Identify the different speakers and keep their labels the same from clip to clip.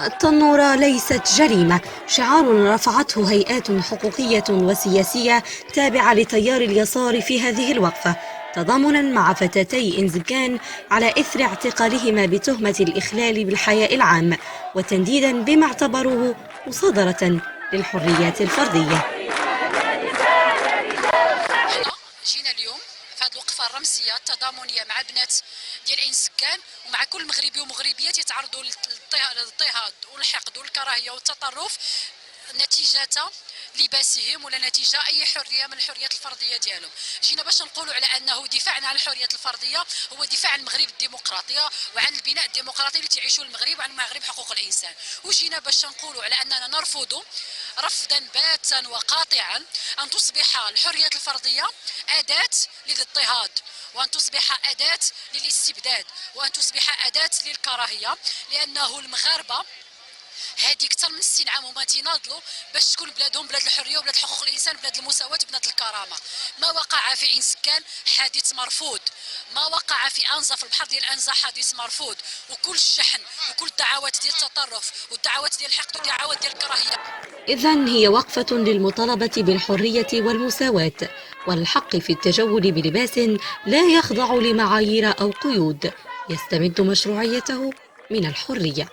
Speaker 1: التنورة ليست جريمة، شعار رفعته هيئات حقوقية وسياسية تابعة لتيار اليسار في هذه الوقفة، تضامنا مع فتاتي إنزجان على إثر اعتقالهما بتهمة الإخلال بالحياء العام، وتنديدا بما اعتبروه مصادرة للحريات الفردية.
Speaker 2: جينا اليوم في هذه الوقفه الرمزيه التضامنيه مع بنات ديال عين زكان ومع كل مغربي ومغربيه يتعرضوا للاضطهاد والحقد والكراهيه والتطرف نتيجه لباسهم ولا نتيجه اي حريه من الحريات الفرديه ديالهم. جينا باش نقولوا على انه دفاعنا عن الحريات الفرديه هو دفاع عن المغرب الديمقراطيه وعن البناء الديمقراطي اللي تعيشوا المغرب وعن المغرب حقوق الانسان. وجينا باش نقولوا على اننا نرفض رفضا باتا وقاطعا ان تصبح الحريات الفرديه اداه للاضطهاد، وان تصبح اداه للاستبداد، وان تصبح اداه للكراهيه، لانه المغاربه هذه اكثر من 60 عام هما تيناضلوا باش تكون بلادهم بلاد الحريه وبلاد حقوق الانسان، بلاد المساواه، بلاد الكرامه. ما وقع في عين زكان حادث مرفوض، ما وقع في انزا في البحر ديال انزا حادث مرفوض، وكل الشحن وكل الدعوات ديال التطرف والدعوات ديال الحقد والدعوات ديال الكراهيه.
Speaker 1: إذن هي وقفة للمطالبة بالحرية والمساواة والحق في التجول بلباس لا يخضع لمعايير أو قيود، يستمد مشروعيته من الحرية.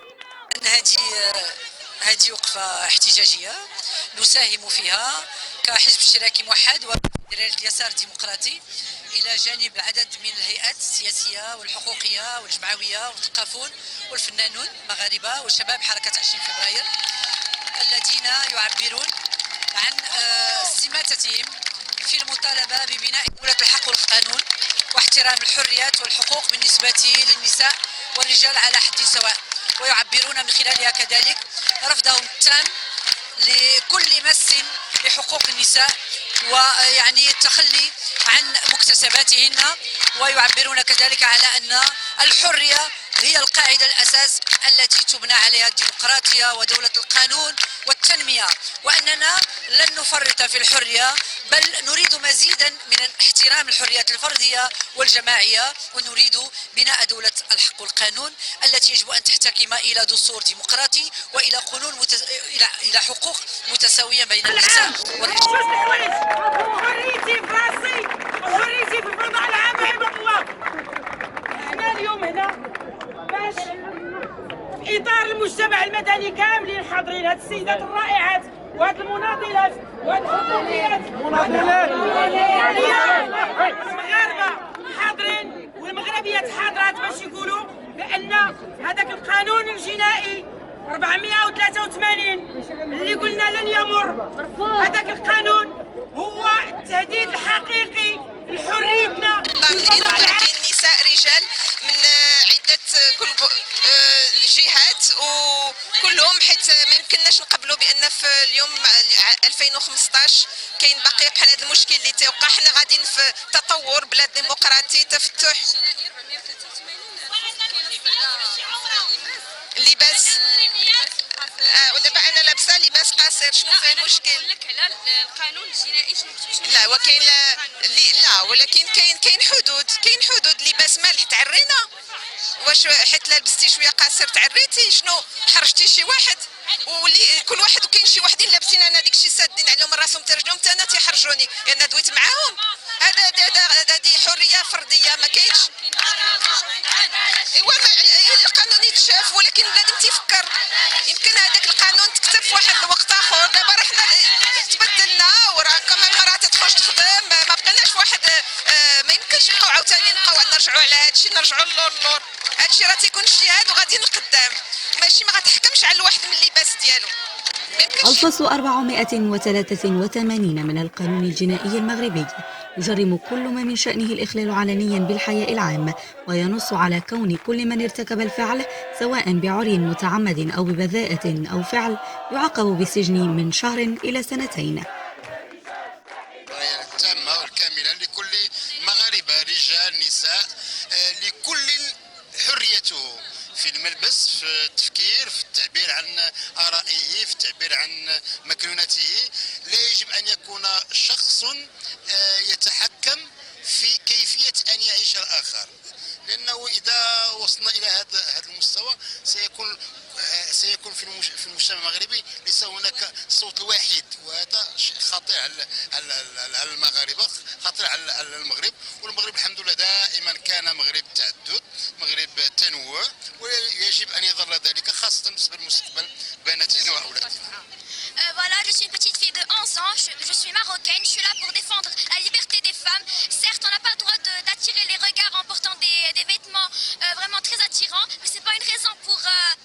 Speaker 2: هذه وقفة احتجاجية نساهم فيها كحزب اشتراكي موحد ودائرة اليسار الديمقراطي إلى جانب عدد من الهيئات السياسية والحقوقية والجمعوية والثقافون والفنانون المغاربة وشباب حركة 20 فبراير الذين يعبرون عن استماتتهم في المطالبة ببناء دولة الحق والقانون واحترام الحريات والحقوق بالنسبة للنساء والرجال على حد سواء، ويعبرون من خلالها كذلك رفضهم التام لكل مس لحقوق النساء ويعني التخلي عن مكتسباتهن، ويعبرون كذلك على أن الحرية هي القاعدة الأساس التي تبنى عليها الديمقراطية ودولة القانون والتنمية، وأننا لن نفرط في الحرية بل نريد مزيدا من احترام الحريات الفردية والجماعية، ونريد بناء دولة الحق والقانون التي يجب أن تحتكم إلى دستور ديمقراطي وإلى قانون إلى حقوق متساوية بين النساء والرجال.
Speaker 3: حريتي في راسي وحريتي في الفضاء العام عباد الله. احنا اليوم هنا باش في اطار المجتمع المدني كاملين حاضرين، هاد السيدات الرائعات وهاد المناضلات وهاد الحقوقيات المغاربه حاضرين والمغربيات حاضرات باش يقولوا بان هذاك القانون الجنائي 483 اللي قلنا لن يمر، هذاك القانون هو التهديد الحقيقي لحريتنا.
Speaker 4: النساء رجال من عدة جهات وكلهم، حيت ما يمكنناش نقبلوا بان في اليوم 2015 كاين باقي بحال هذا المشكل اللي تيوقع. حنا غاديين في تطور بلاد ديمقراطي تفتح اللباس. ودابا انا لابسه لباس قصير، شنو فيه المشكل؟
Speaker 5: على القانون الجنائي شنو
Speaker 4: لا وكاين لا ولكن كاين حدود لباس مالح تعرينا. واش حيت لبستي شويه قصير تعريتي؟ شنو حرجتي شي واحد؟ واللي كل واحد وكاين شي وحدين لابسين انا داكشي سادين عليهم راسهم ترجلهم حتى انا تيحرجوني لان دويت معاهم. هذه حريه فرديه ما كاينش. ايوا القانون يتشاف ولكن بنادم تيفكر. يمكن هذاك القانون تكتب في واحد الوقت اخر، دابا راه حنا تبدلنا وراه كمان المراه تخرج تخدم، ما بقيناش في واحد. ما يمكنش نبقاو عاوتاني نرجعوا على هادشي، نرجعوا للور. هادشي راه تيكون اجتهاد وغادي لقدام، ماشي ما غتحكمش على الواحد من اللباس ديالو.
Speaker 1: الفصل 483 من القانون الجنائي المغربي يجرم كل ما من شأنه الإخلال علنيا بالحياء العام، وينص على كون كل من ارتكب الفعل سواء بعري متعمد أو ببذاءة أو فعل يعاقب بالسجن من شهر إلى 2 سنين.
Speaker 6: تامة والكاملة لكل المغاربة رجال نساء، لكل حريته في الملبس، في التفكير، في التعبير عن آرائه، في التعبير عن مكنونته. لا يجب أن يكون شخص يتحكم في كيفية أن يعيش الآخر، لأنه إذا وصلنا إلى هذا المستوى سيكون سيكون في المجتمع المغربي ليس هناك صوت واحد، وهذا شيء خطير على المغاربه، خطير على المغرب. والمغرب الحمد لله دائما كان مغرب تعدد، مغرب تنوع، ويجب ان يظل ذلك خاصه بالنسبه لمستقبل بناتنا واولادنا.
Speaker 5: Voilà, je suis une petite fille de 11 ans, je suis marocaine, je suis là pour défendre la liberté des femmes. Certes, on n'a pas le droit d'attirer les regards en portant des vêtements vraiment très attirants, mais ce n'est pas une raison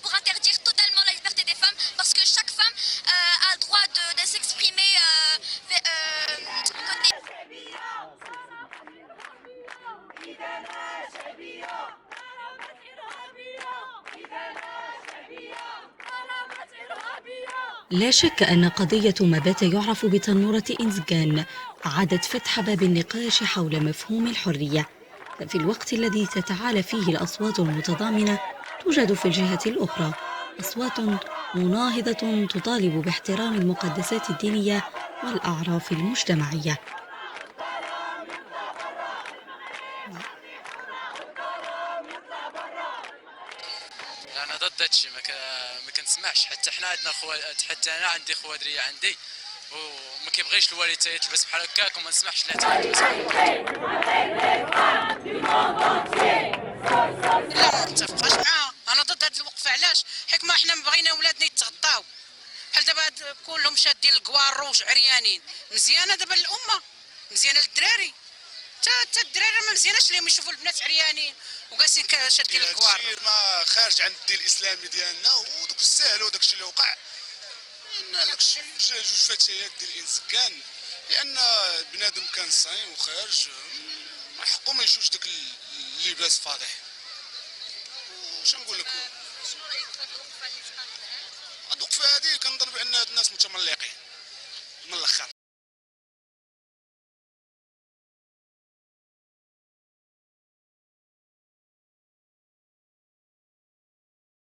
Speaker 5: pour interdire totalement la liberté des femmes, parce que chaque femme a le droit de s'exprimer côté...
Speaker 1: لا شك أن قضية ما بات يعرف بتنورة إنزغان أعادت فتح باب النقاش حول مفهوم الحرية، ففي الوقت الذي تتعالى فيه الأصوات المتضامنة توجد في الجهة الأخرى أصوات مناهضة تطالب باحترام المقدسات الدينية والأعراف المجتمعية.
Speaker 7: انا ضد هادشي، ما كنسمعش. حتى حنا عندنا حتى انا عندي خوات دريه عندي وما كيبغيش الوالد تلبس بحال هكاك، وما نسمحش لها تلبس.
Speaker 2: لا ما متفقاش معاها، انا ضد هاد الوقفه. علاش؟ حيت ما حنا بغينا ولادنا يتغطاو بحال دابا كلهم شادين الكوار روج عريانين. مزيانه دابا للامه، مزيانه للدراري، حتى الدراري ما مزياناش ليهم يشوفوا البنات عريانين وجالسين شادين الكوار.
Speaker 8: ما خارج عن الدين الاسلامي ديالنا، وداك السهل وداك الشيء اللي وقع داك الشيء جوج فتيات ديال الانسكان، لان بنادم كان صايم وخارج ما حقو ما يشوفش داك اللباس فاضح. واش نقول لك؟ هاد الوقفه هادي كنظن بان هاد الناس متملقين من الاخر.